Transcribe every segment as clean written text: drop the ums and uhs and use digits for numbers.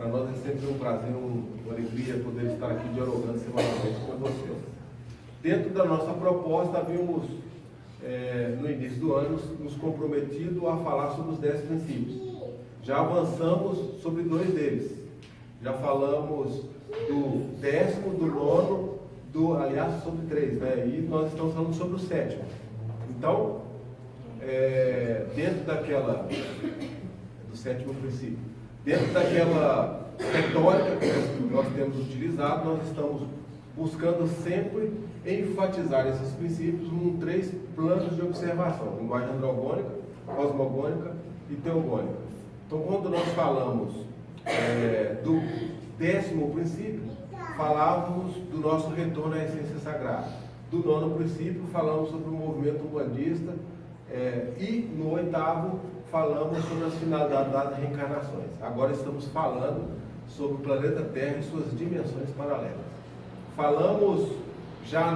Para nós é sempre um prazer, uma alegria poder estar aqui dialogando semanalmente com vocês. Dentro da nossa proposta, havíamos, no início do ano, nos comprometido a falar sobre os 10 princípios. Já avançamos sobre 2 deles. Já falamos do 10º, do 9º, aliás, sobre 3, né? E nós estamos falando sobre o 7º. Então, dentro do 7º princípio, dentro daquela retórica que nós temos utilizado, nós estamos buscando sempre enfatizar esses princípios em 3 planos de observação: linguagem androgônica, cosmogônica e teogônica. Então, quando nós falamos do 10º princípio, falávamos do nosso retorno à essência sagrada. Do 9º princípio, falamos sobre o movimento humanista, e no 8º, falamos sobre as finalidades das reencarnações. Agora estamos falando sobre o planeta Terra e suas dimensões paralelas. Falamos já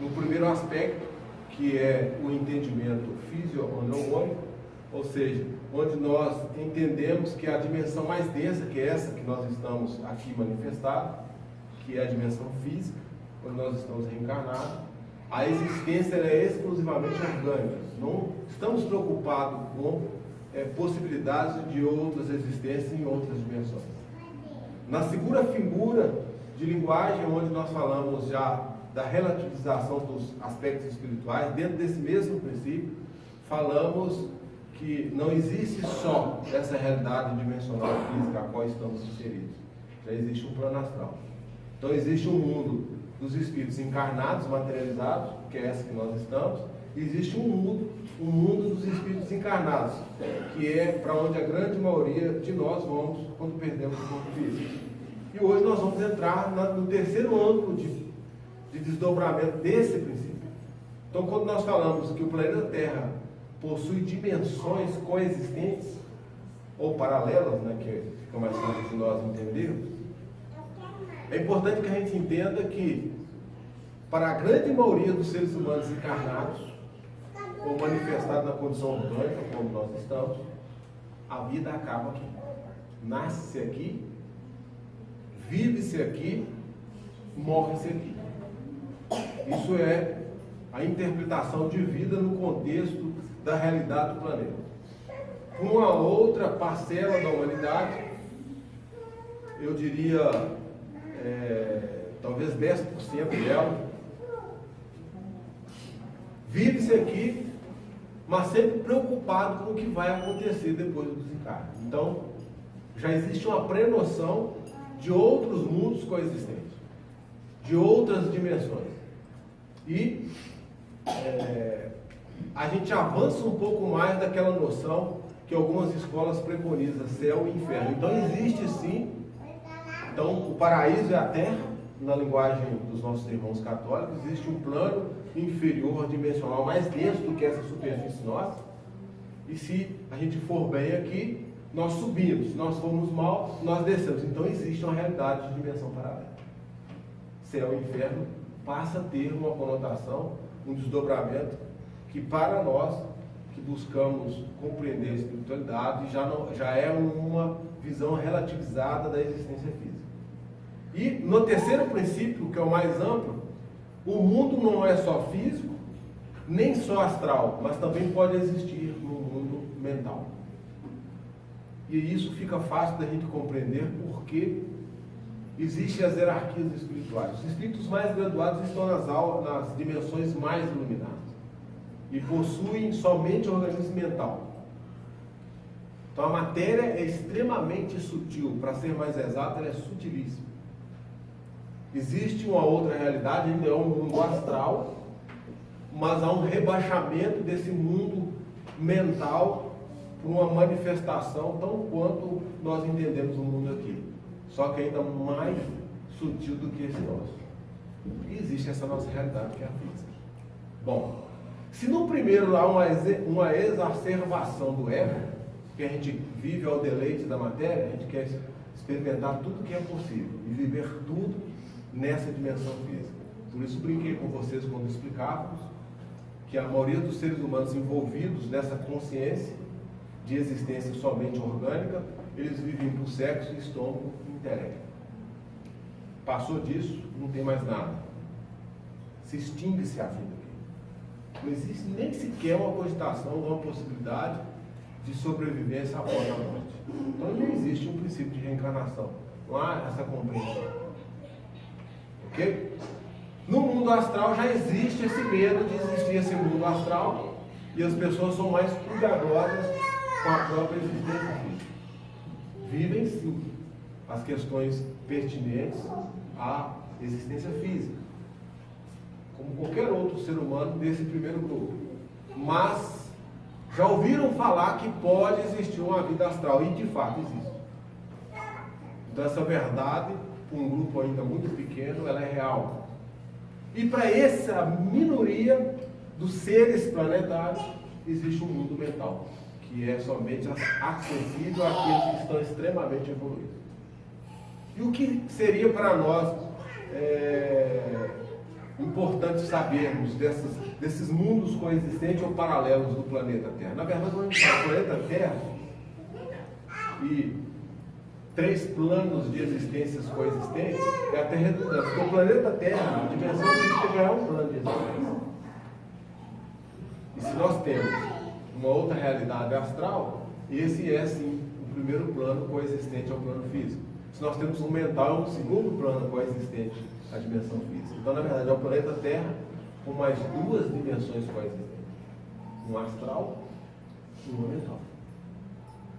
no primeiro aspecto, que é o entendimento físico-neurônico, ou seja, onde nós entendemos que a dimensão mais densa, que é essa que nós estamos aqui manifestados, que é a dimensão física, onde nós estamos reencarnados, a existência é exclusivamente orgânica. Não estamos preocupados com possibilidades de outras existências em outras dimensões. Na segunda figura de linguagem, onde nós falamos já da relativização dos aspectos espirituais, dentro desse mesmo princípio, falamos que não existe só essa realidade dimensional física a qual estamos inseridos. Já existe um plano astral. Então existe um mundo dos espíritos encarnados, materializados, que é essa que nós estamos, e existe um mundo dos espíritos encarnados, que é para onde a grande maioria de nós vamos quando perdemos o corpo físico. E hoje nós vamos entrar no terceiro ângulo de desdobramento desse princípio. Então, quando nós falamos que o planeta Terra possui dimensões coexistentes, ou paralelas, né, que fica mais fácil de nós entendermos, é importante que a gente entenda que, para a grande maioria dos seres humanos encarnados, ou manifestados na condição orgânica, como nós estamos, a vida acaba aqui. Nasce-se aqui, vive-se aqui, morre-se aqui. Isso é a interpretação de vida no contexto da realidade do planeta. Uma outra parcela da humanidade, eu diria, talvez 10% dela, vive-se aqui, mas sempre preocupado com o que vai acontecer depois do desencarne. Então, já existe uma pré-noção de outros mundos coexistentes, de outras dimensões. E a gente avança um pouco mais daquela noção que algumas escolas preconizam, céu e inferno. Então existe sim, então o paraíso é a terra, na linguagem dos nossos irmãos católicos, existe um plano inferior, dimensional, mais denso do que essa superfície nossa, e se a gente for bem aqui, nós subimos, se nós formos mal, nós descemos. Então existe uma realidade de dimensão paralela. Céu e inferno passa a ter uma conotação, um desdobramento que para nós que buscamos compreender a espiritualidade já é uma visão relativizada da existência física. E no terceiro princípio, que é o mais amplo, o mundo não é só físico, nem só astral, mas também pode existir no mundo mental. E isso fica fácil da gente compreender porque existem as hierarquias espirituais. Os espíritos mais graduados estão nas dimensões mais iluminadas e possuem somente o organismo mental. Então a matéria é extremamente sutil, para ser mais exato, ela é sutilíssima. Existe uma outra realidade, ainda é um mundo astral, mas há um rebaixamento desse mundo mental por uma manifestação tão quanto nós entendemos o mundo aqui, só que ainda mais sutil do que esse nosso. E existe essa nossa realidade que é a física. Bom, se no primeiro há uma exacerbação do ego, que a gente vive ao deleite da matéria, a gente quer experimentar tudo que é possível e viver tudo nessa dimensão física. Por isso brinquei com vocês quando explicávamos que a maioria dos seres humanos envolvidos nessa consciência de existência somente orgânica, eles viviam por sexo, estômago e intelecto. Passou disso, não tem mais nada. Se extingue-se a vida aqui. Não existe nem sequer uma cogitação, uma possibilidade de sobrevivência após a morte. Então não existe um princípio de reencarnação. Não há essa compreensão. Ok? No mundo astral já existe esse medo de existir esse mundo astral e as pessoas são mais cuidadosas com a própria existência física. Vivem sim as questões pertinentes à existência física, como qualquer outro ser humano desse primeiro grupo. Mas já ouviram falar que pode existir uma vida astral, e de fato existe. Então essa verdade, para um grupo ainda muito pequeno, ela é real. E para essa minoria dos seres planetários, existe um mundo mental, que é somente acessível àqueles que estão extremamente evoluídos. E o que seria para nós importante sabermos desses mundos coexistentes ou paralelos do planeta Terra? Na verdade, quando a gente fala planeta Terra e 3 planos de existências coexistentes, é até redundante, porque o planeta Terra, a dimensão física já é um plano de existência. E se nós temos uma outra realidade astral, esse é sim o primeiro plano coexistente ao plano físico. Se nós temos um mental, é um segundo plano coexistente à dimensão física. Então, na verdade, é o planeta Terra com mais 2 dimensões coexistentes. Um astral e um mental.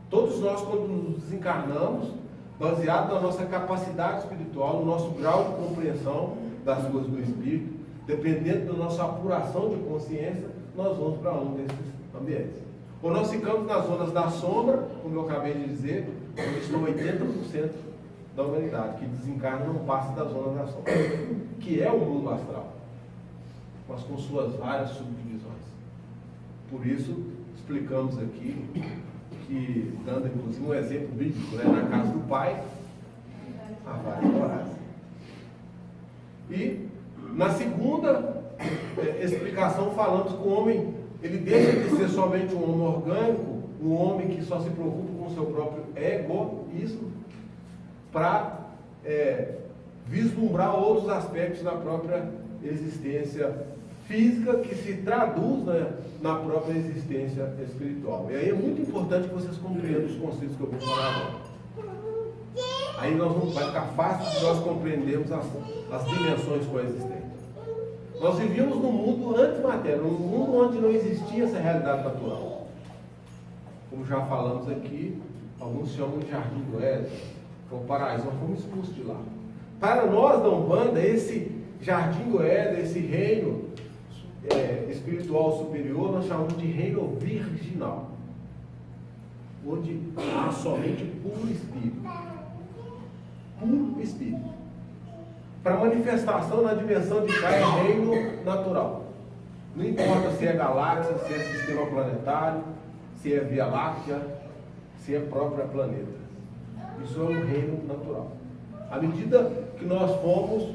Todos nós, quando nos desencarnamos, baseado na nossa capacidade espiritual, no nosso grau de compreensão das coisas do Espírito, dependendo da nossa apuração de consciência, nós vamos para um desses ambientes. Ou nós ficamos nas zonas da sombra, como eu acabei de dizer, onde estão 80% da humanidade, que desencarna e não passa da zona da sombra, que é o mundo astral, mas com suas várias subdivisões. Por isso, explicamos aqui que, dando inclusive um exemplo bíblico, né, na casa do Pai, há várias moradas. E, na segunda explicação, falamos que o homem, ele deixa de ser somente um homem orgânico, um homem que só se preocupa com o seu próprio egoísmo, para vislumbrar outros aspectos da própria existência física que se traduz na própria existência espiritual. E aí é muito importante que vocês compreendam os conceitos que eu vou falar agora. Aí vai ficar fácil de nós compreendermos as dimensões coexistentes. Nós vivíamos num mundo antimatéria, num mundo onde não existia essa realidade natural. Como já falamos aqui, alguns chamam de Jardim do Éden, que é o paraíso. Nós fomos expulsos de lá. Para nós da Umbanda, esse Jardim do Éden, esse reino espiritual superior, nós chamamos de reino virginal, onde há somente puro espírito. Puro espírito. Para manifestação na dimensão de cá é reino natural. Não importa se é galáxia, se é sistema planetário, se é Via Láctea, se é própria planeta. Isso é um reino natural. À medida que nós fomos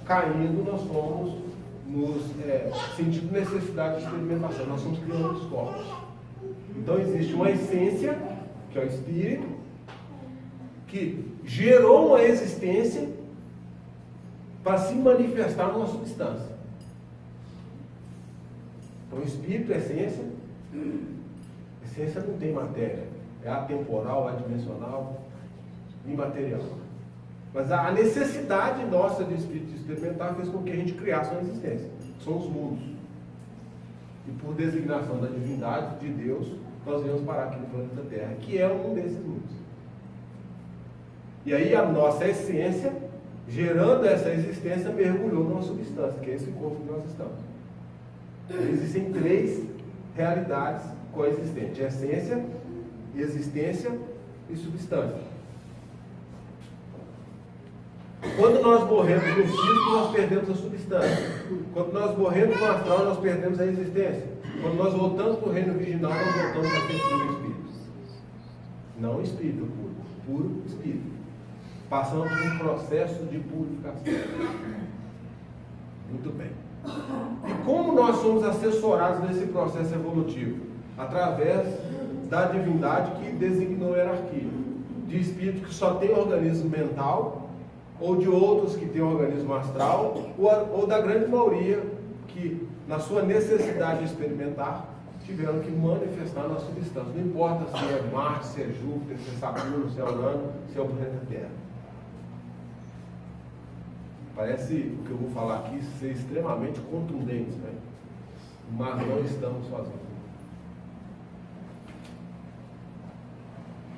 caindo, nós fomos nos sentindo necessidade de experimentação. Nós somos criando os corpos. Então existe uma essência, que é o espírito, que gerou uma existência para se manifestar numa substância. Então, espírito, essência não tem matéria, é atemporal, adimensional, imaterial. Mas a necessidade nossa de espírito experimentar fez com que a gente criasse uma existência. São os mundos. E por designação da divindade, de Deus, nós viemos parar aqui no planeta Terra, que é um desses mundos. E aí a nossa essência, gerando essa existência, mergulhou numa substância, que é esse corpo que nós estamos. Existem 3 realidades coexistentes: essência, existência e substância. Quando nós morremos no físico, nós perdemos a substância. Quando nós morremos no astral, nós perdemos a existência. Quando nós voltamos para o reino virginal, nós voltamos a ser puro espírito. Não espírito puro, puro espírito. Passamos por um processo de purificação. Muito bem. E como nós somos assessorados nesse processo evolutivo? Através da divindade que designou a hierarquia. de espírito que só tem organismo mental, ou de outros que têm organismo astral, ou da grande maioria que, na sua necessidade de experimentar, tiveram que manifestar na substância. Não importa se é Marte, se é Júpiter, se é Saturno, se é Urano, se é o planeta Terra. Parece o que eu vou falar aqui ser extremamente contundente, né? Mas não estamos sozinhos.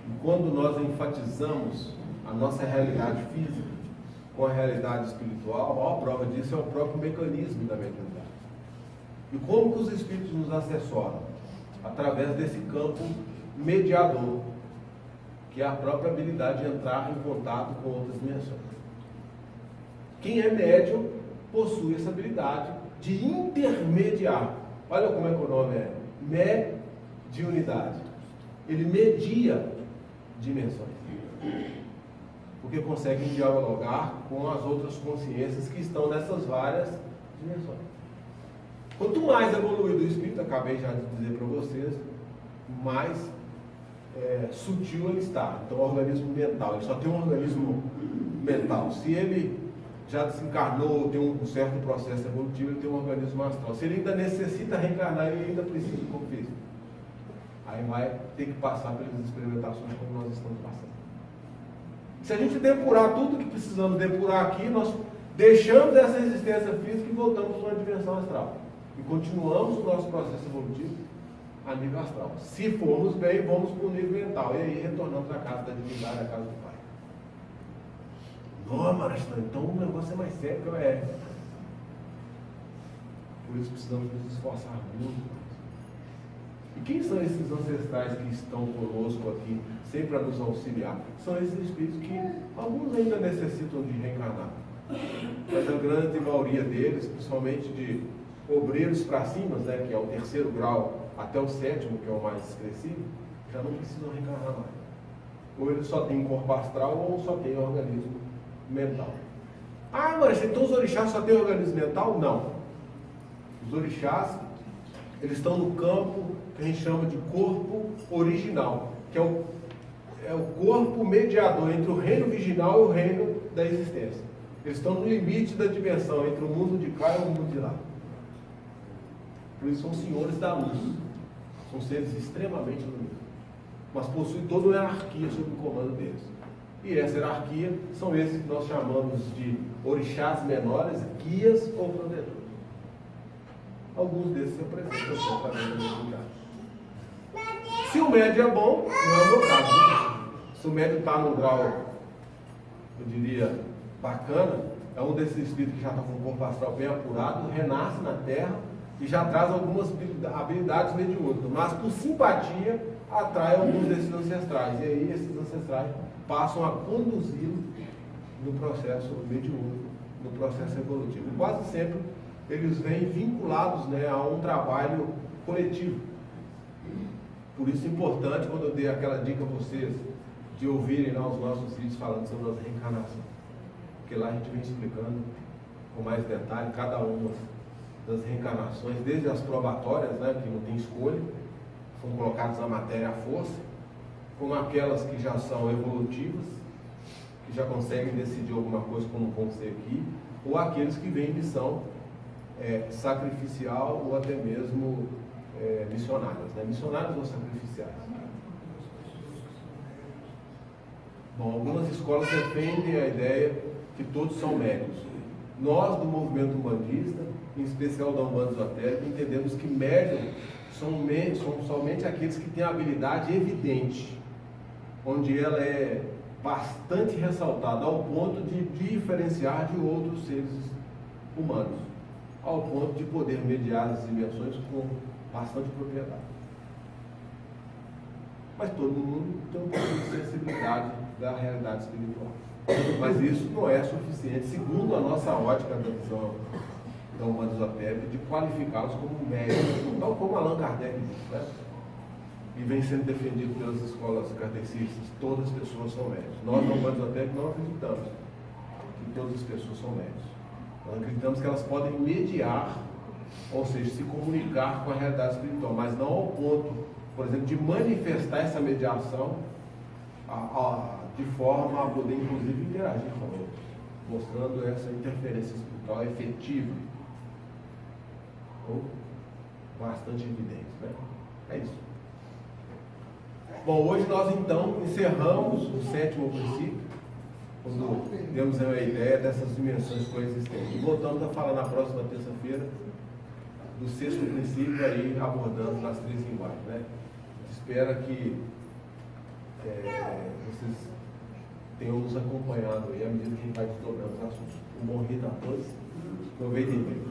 E quando nós enfatizamos a nossa realidade física com a realidade espiritual, a maior prova disso é o próprio mecanismo da mediunidade. E como que os espíritos nos assessoram? Através desse campo mediador, que é a própria habilidade de entrar em contato com outras dimensões. Quem é médium possui essa habilidade de intermediar. Olha como é que o nome é: mediunidade. Ele media dimensões, porque consegue dialogar com as outras consciências que estão nessas várias dimensões. Quanto mais evoluído o espírito, acabei já de dizer para vocês, mais sutil ele está. Então, o organismo mental, ele só tem um organismo mental. Se ele já desencarnou, tem um certo processo evolutivo, ele tem um organismo astral. Se ele ainda necessita reencarnar, ele ainda precisa do corpo físico. Aí vai ter que passar pelas experimentações como nós estamos passando. Se a gente depurar tudo que precisamos depurar aqui, nós deixamos essa existência física e voltamos para uma dimensão astral. E continuamos o nosso processo evolutivo a nível astral. Se formos bem, vamos para o nível mental. E aí retornamos à casa da divindade, à casa do Pai. Não, Marastão, então o negócio é mais sério que é. Por isso precisamos nos esforçar muito. E quem são esses ancestrais que estão conosco aqui, sempre a nos auxiliar? São esses espíritos que alguns ainda necessitam de reencarnar. Mas a grande maioria deles, principalmente de obreiros para cima, né, que é o 3º grau até o 7º, que é o mais expressivo, já não precisam reencarnar mais. Ou eles só têm corpo astral ou só têm organismo mental. Ah, mas então os orixás só têm organismo mental? Não. Os orixás, eles estão no campo que a gente chama de corpo original, que é o corpo mediador entre o reino virginal e o reino da existência. Eles estão no limite da dimensão entre o mundo de cá e o mundo de lá. Por isso são senhores da luz. São seres extremamente luminosos. Mas possuem toda uma hierarquia sob o comando deles. E essa hierarquia são esses que nós chamamos de orixás menores, guias ou protetores. Alguns desses se apresentam também na mediunidade. Se o médio é bom, não é o meu caso. Né? Se o médio está num grau, eu diria, bacana, é um desses espíritos que já está com o corpo astral bem apurado, renasce na Terra e já traz algumas habilidades mediúnicas, mas por simpatia atrai alguns desses ancestrais. E aí esses ancestrais passam a conduzi-lo no processo mediúnico, no processo evolutivo. E quase sempre eles vêm vinculados, né, a um trabalho coletivo. Por isso é importante, quando eu dei aquela dica a vocês, de ouvirem lá os nossos vídeos falando sobre as reencarnações. Porque lá a gente vem explicando com mais detalhe cada uma das reencarnações, desde as probatórias, né, que não tem escolha, são colocadas na matéria à força, como aquelas que já são evolutivas, que já conseguem decidir alguma coisa como vão ser aqui, ou aqueles que vêm em missão sacrificial ou até mesmo missionárias, né? Missionárias ou sacrificiais. Bom, algumas escolas defendem a ideia que todos são médios. Nós, do movimento umbandista, em especial da Umbanda Esotérica, entendemos que médios são somente aqueles que têm a habilidade evidente, onde ela é bastante ressaltada, ao ponto de diferenciar de outros seres humanos, ao ponto de poder mediar as dimensões com bastante propriedade. Mas todo mundo tem um pouco de sensibilidade da realidade espiritual. Mas isso não é suficiente, segundo a nossa ótica da visão da Umbanda Esotérica, de qualificá-los como médios, tal como Allan Kardec disse, né? E vem sendo defendido pelas escolas kardecistas. Todas as pessoas são médios. Nós, na Umbanda Esotérica, não acreditamos que todas as pessoas são médios. Nós acreditamos que elas podem mediar, ou seja, se comunicar com a realidade espiritual, mas não ao ponto, por exemplo, de manifestar essa mediação de forma a poder, inclusive, interagir com outros, mostrando essa interferência espiritual efetiva, ou bastante evidente, né? É isso. Bom, hoje nós então encerramos o 7º princípio, quando temos a ideia dessas dimensões coexistentes. E voltamos a falar na próxima terça-feira do 6º princípio, aí abordando nas 3 linguagens, né? Espero que vocês tenham nos acompanhado aí à medida que a gente vai desdobrando os assuntos. Um bom rito a todos. Aproveitem bem.